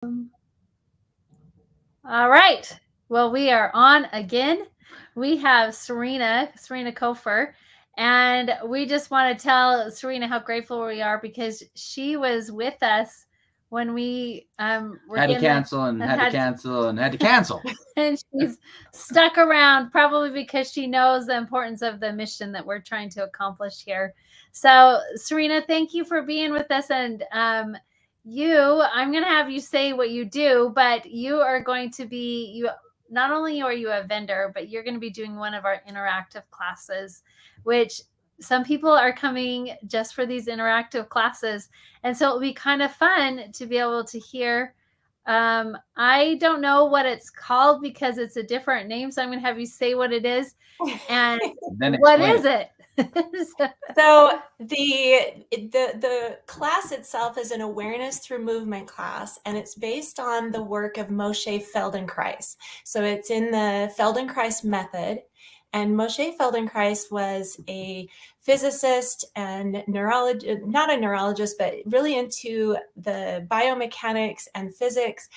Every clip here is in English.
All right. Well, we are on again. We have Serena Cofer, and we just want to tell Serena how grateful we are because she was with us when we were Had to in the cancel and and had to had cancel and had to cancel. and she's stuck around probably because she knows the importance of the mission that we're trying to accomplish here. So, Serena, thank you for being with us. And I'm going to have you say what you do, but you are going to be, you not only are you a vendor, but you're going to be doing one of our interactive classes, which some people are coming just for these interactive classes. And so it'll be kind of fun to be able to hear. I don't know what it's called because it's a different name. So I'm going to have you say what it is. And Then what explain is it. it? So the class itself is an awareness through movement class, and it's based on the work of Moshe Feldenkrais. So it's in the Feldenkrais method, and Moshe Feldenkrais was a physicist and neurologist, not a neurologist, but really into the biomechanics and physics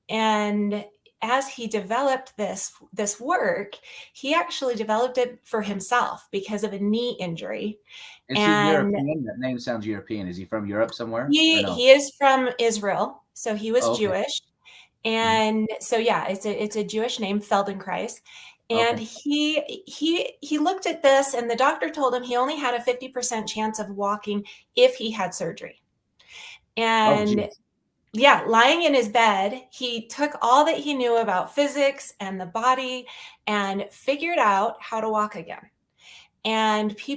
and as he developed this work, he actually developed it for himself because of a knee injury. Is he European? That name sounds European. Is he from Europe somewhere? He is from Israel, so he was okay. Jewish. And so yeah, it's a Jewish name, Feldenkrais. And Okay. he looked at this, and the doctor told him he only had a 50% chance of walking if he had surgery. And yeah, lying in his bed, he took all that he knew about physics and the body and figured out how to walk again. And he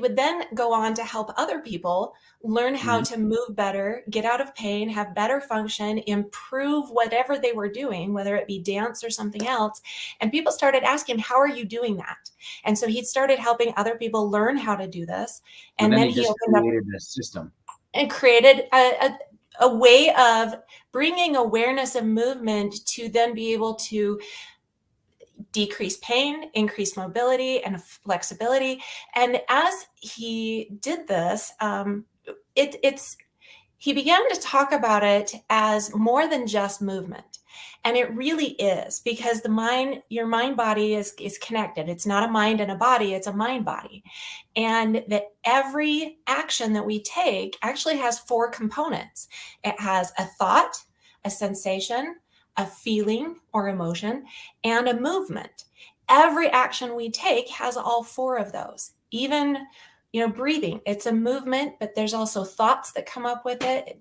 would then go on to help other people learn how to move better, get out of pain, have better function, improve whatever they were doing, whether it be dance or something else. And people started asking, how are you doing that? And so he started helping other people learn how to do this. And then then he he just opened up created this system and created a way of bringing awareness of movement to then be able to decrease pain, increase mobility and flexibility. And as he did this, he began to talk about it as more than just movement. And it really is, because your mind body is connected. It's not a mind and a body, it's a mind body. And that every action that we take actually has 4 components. It has a thought, a sensation, a feeling or emotion, and a movement. Every action we take has all 4 of those. Even breathing, it's a movement, but there's also thoughts that come up with it.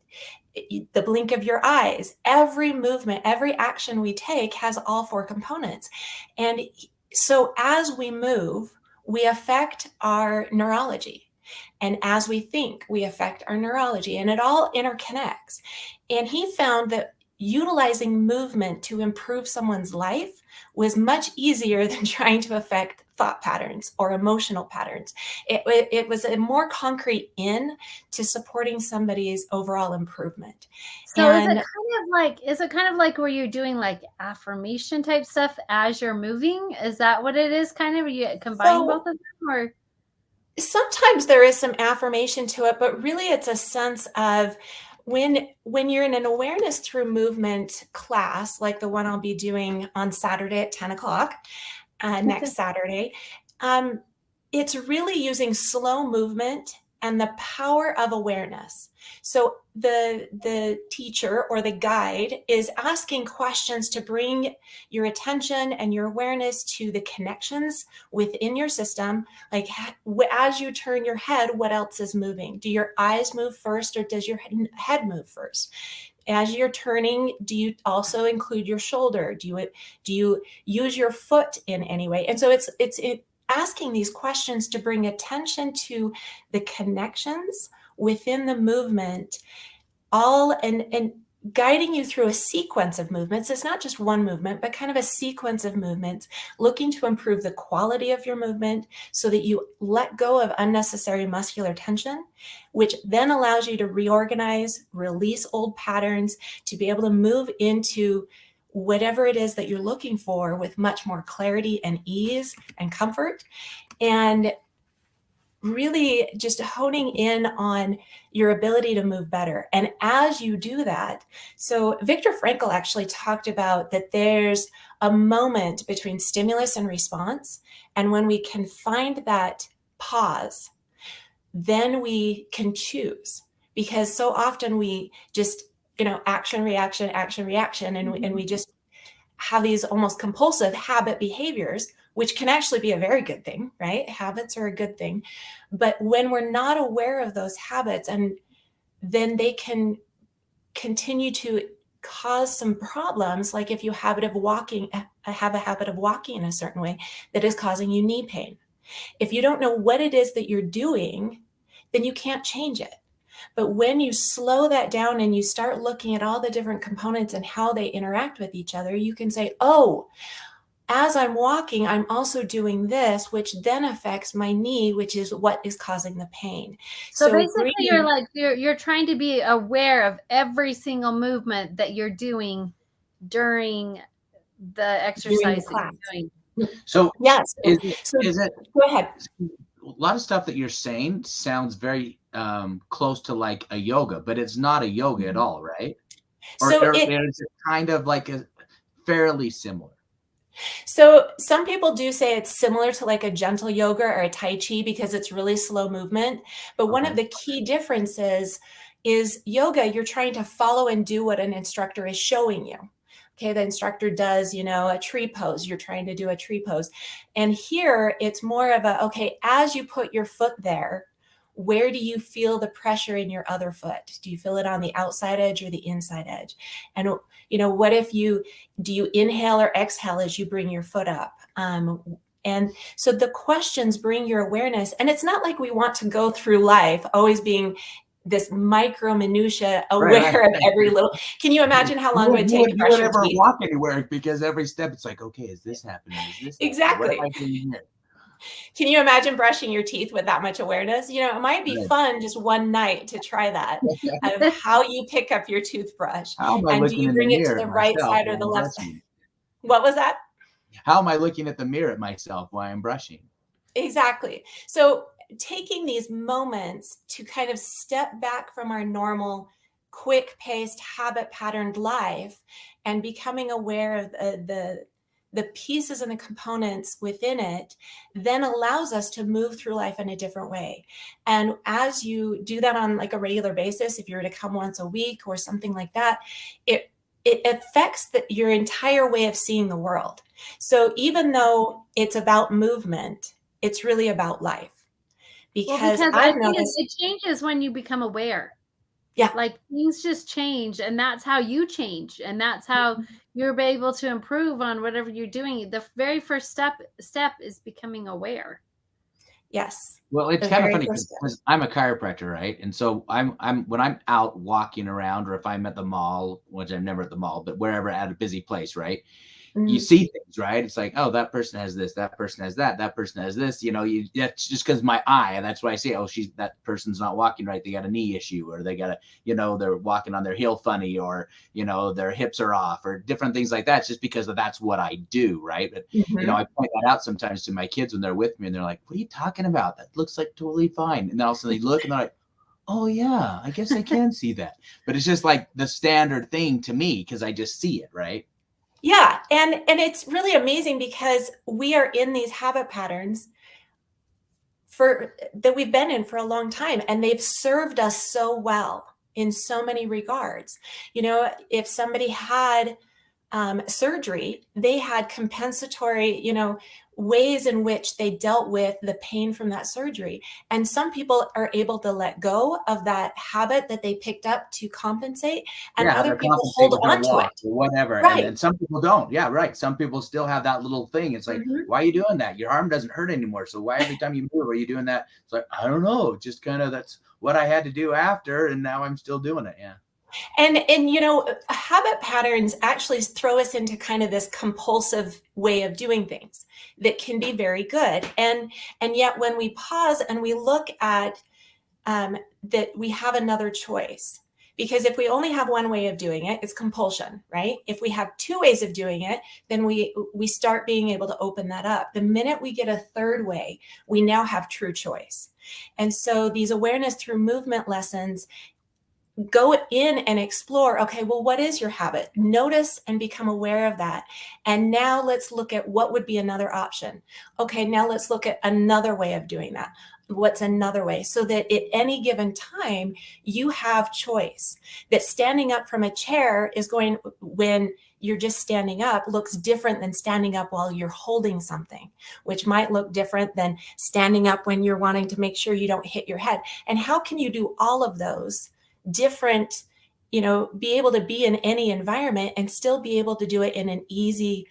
The blink of your eyes, every movement, every action we take has all 4 components. And so as we move, we affect our neurology. And as we think, we affect our neurology, and it all interconnects. And he found that utilizing movement to improve someone's life was much easier than trying to affect thought patterns or emotional patterns. It was a more concrete in to supporting somebody's overall improvement. So is it kind of like where you're doing like affirmation type stuff as you're moving? Is that what it is? Kind of, are you combining both of them, or? Sometimes there is some affirmation to it, but really it's a sense of when you're in an awareness through movement class, like the one I'll be doing on Saturday at 10 o'clock, next Saturday, it's really using slow movement and the power of awareness. So the teacher or the guide is asking questions to bring your attention and your awareness to the connections within your system. Like as you turn your head, what else is moving? Do your eyes move first, or does your head move first? As you're turning, do you also include your shoulder? Do you use your foot in any way? And so it's asking these questions to bring attention to the connections within the movement, and guiding you through a sequence of movements. It's not just one movement, but kind of a sequence of movements, looking to improve the quality of your movement so that you let go of unnecessary muscular tension, which then allows you to reorganize, release old patterns, to be able to move into whatever it is that you're looking for with much more clarity and ease and comfort. And really just honing in on your ability to move better. And as you do that, so Viktor Frankl actually talked about that there's a moment between stimulus and response. And when we can find that pause, then we can choose. Because so often we just, action, reaction, and we just have these almost compulsive habit behaviors, which can actually be a very good thing, right? Habits are a good thing. But when we're not aware of those habits, and then they can continue to cause some problems, like if you have a habit of walking in a certain way that is causing you knee pain. If you don't know what it is that you're doing, then you can't change it. But when you slow that down and you start looking at all the different components and how they interact with each other, you can say, oh, as I'm walking, I'm also doing this, which then affects my knee, which is what is causing the pain. So basically you're trying to be aware of every single movement that you're doing during the exercise that you're doing. So yes. Is it go ahead. A lot of stuff that you're saying sounds very close to like a yoga, but it's not a yoga at all, right? Or is it kind of like a fairly similar? So some people do say it's similar to like a gentle yoga or a Tai Chi because it's really slow movement. But one of the key differences is yoga, you're trying to follow and do what an instructor is showing you. Okay, the instructor does, a tree pose. You're trying to do a tree pose. And here it's more of okay, as you put your foot there, where do you feel the pressure in your other foot? Do you feel it on the outside edge or the inside edge? And, what if do you inhale or exhale as you bring your foot up? And so the questions bring your awareness. And it's not like we want to go through life always being this micro minutia aware of every little. Can you imagine how long it would take to brush your teeth? Walk anywhere because every step it's like, okay, is this happening? Is this exactly? What am I doing here? Can you imagine brushing your teeth with that much awareness? It might be fun just one night to try that of how you pick up your toothbrush. How am I and do you bring it to the right side or the left side? What was that? How am I looking at the mirror at myself while I'm brushing? Exactly. So taking these moments to kind of step back from our normal, quick-paced, habit-patterned life and becoming aware of the pieces and the components within it then allows us to move through life in a different way. And as you do that on like a regular basis, if you were to come once a week or something like that, it affects your entire way of seeing the world. So even though it's about movement, it's really about life. Because I've noticed it changes when you become aware. Yeah. Like things just change, and that's how you change, and that's how you're able to improve on whatever you're doing. The very first step is becoming aware. Yes. Well, it's kind of funny because I'm a chiropractor, right? And so I'm when I'm out walking around, or if I'm at the mall, which I'm never at the mall, but wherever at a busy place, right? You see things, right? It's like, oh, that person has this, that person has that, that person has this. That's just because my eye, and that's why I say, oh, that person's not walking right. They got a knee issue, or they got they're walking on their heel funny, or their hips are off, or different things like that. It's just because that's what I do, right? But I point that out sometimes to my kids when they're with me, and they're like, "What are you talking about? That looks like totally fine." And then all of a sudden they look and they're like, "Oh yeah, I guess I can see that." But it's just like the standard thing to me because I just see it, right? Yeah. And it's really amazing because we are in these habit patterns that we've been in for a long time, and they've served us so well in so many regards. If somebody had surgery, they had compensatory, ways in which they dealt with the pain from that surgery. And some people are able to let go of that habit that they picked up to compensate, and other people hold on to it. Or whatever. Right. And some people don't. Yeah, right. Some people still have that little thing. It's like, why are you doing that? Your arm doesn't hurt anymore. So why every time you move are you doing that? It's like, I don't know. Just kind of that's what I had to do after, and now I'm still doing it. Yeah. And habit patterns actually throw us into kind of this compulsive way of doing things that can be very good. And yet when we pause and we look at that, we have another choice. Because if we only have one way of doing it, it's compulsion, right? If we have two ways of doing it, then we start being able to open that up. The minute we get a third way, we now have true choice. And so these awareness through movement lessons go in and explore, okay, well, what is your habit? Notice and become aware of that. And now let's look at what would be another option. Okay, now let's look at another way of doing that. What's another way? So that at any given time, you have choice. That standing up from a chair is going, when you're just standing up, looks different than standing up while you're holding something, which might look different than standing up when you're wanting to make sure you don't hit your head. And how can you do all of those different, be able to be in any environment and still be able to do it in an easy,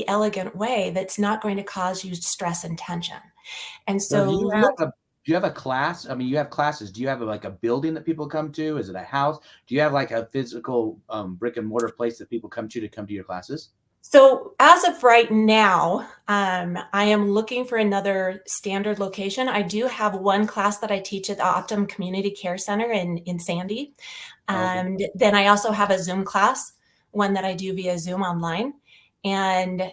elegant way that's not going to cause you stress and tension. And so do you have a class? I mean, you have classes. Do you have like a building that people come to? Is it a house? Do you have like a physical brick and mortar place that people come to your classes? So as of right now, I am looking for another standard location. I do have one class that I teach at the Optum Community Care Center in Sandy. And then I also have a Zoom class, one that I do via Zoom online. And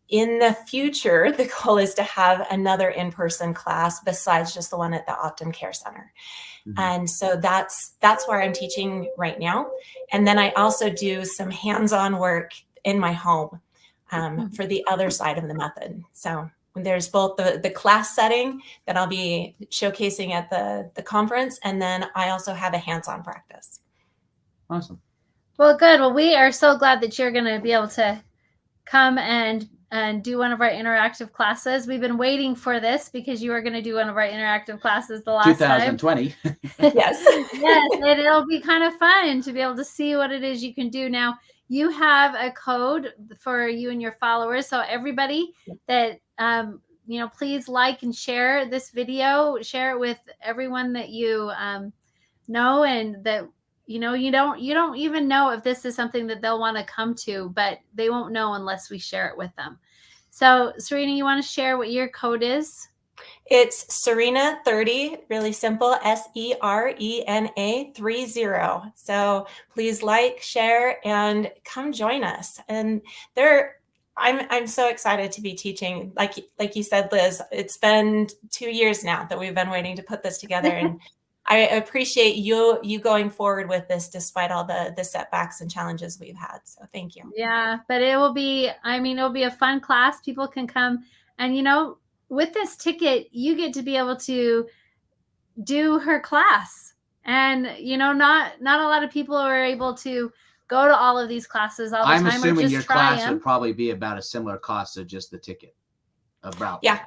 in the future, the goal is to have another in-person class besides just the one at the Optum Care Center. Mm-hmm. And so that's where I'm teaching right now. And then I also do some hands-on work in my home for the other side of the method. So there's both the class setting that I'll be showcasing at the conference, and then I also have a hands-on practice. Awesome. Well, good. Well, we are so glad that you're going to be able to come and do one of our interactive classes. We've been waiting for this because you were going to do one of our interactive classes the last 2020. time. Yes. Yes. And it'll be kind of fun to be able to see what it is you can do. Now, you have a code for you and your followers. So everybody that, please like and share this video, share it with everyone that you know, and that, you don't even know if this is something that they'll want to come to, but they won't know unless we share it with them. So Serena, you want to share what your code is? It's Serena 30, really simple, SERENA 30. So please like, share, and come join us. And I'm so excited to be teaching. Like you said, Liz, it's been 2 years now that we've been waiting to put this together. And I appreciate you going forward with this despite all the setbacks and challenges we've had. So thank you. Yeah, but it'll be a fun class. People can come, and with this ticket, you get to be able to do her class. And not a lot of people are able to go to all of these classes all the time. I'm assuming your class them. would probably be about a similar cost of just the ticket. Yeah.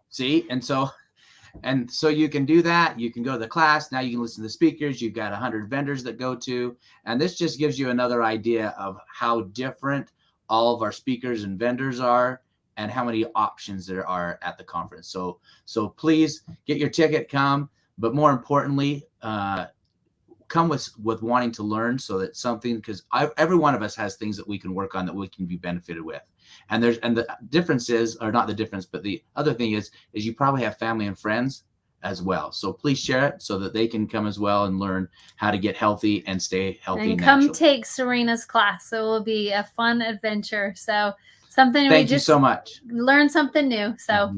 See, and so you can do that. You can go to the class. Now you can listen to the speakers. You've got 100 vendors that go to. And this just gives you another idea of how different all of our speakers and vendors are and how many options there are at the conference. So please get your ticket, come. But more importantly, come with wanting to learn, so that because every one of us has things that we can work on that we can be benefited with. And the difference is, or not the difference, but the other thing is you probably have family and friends as well. So please share it so that they can come as well and learn how to get healthy and stay healthy. And come take Serena's class. So it will be a fun adventure. So something Thank you so much. Learn something new. So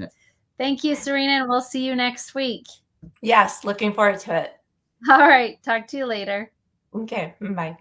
thank you, Serena, and we'll see you next week. Yes, looking forward to it. All right. Talk to you later. Okay. Bye.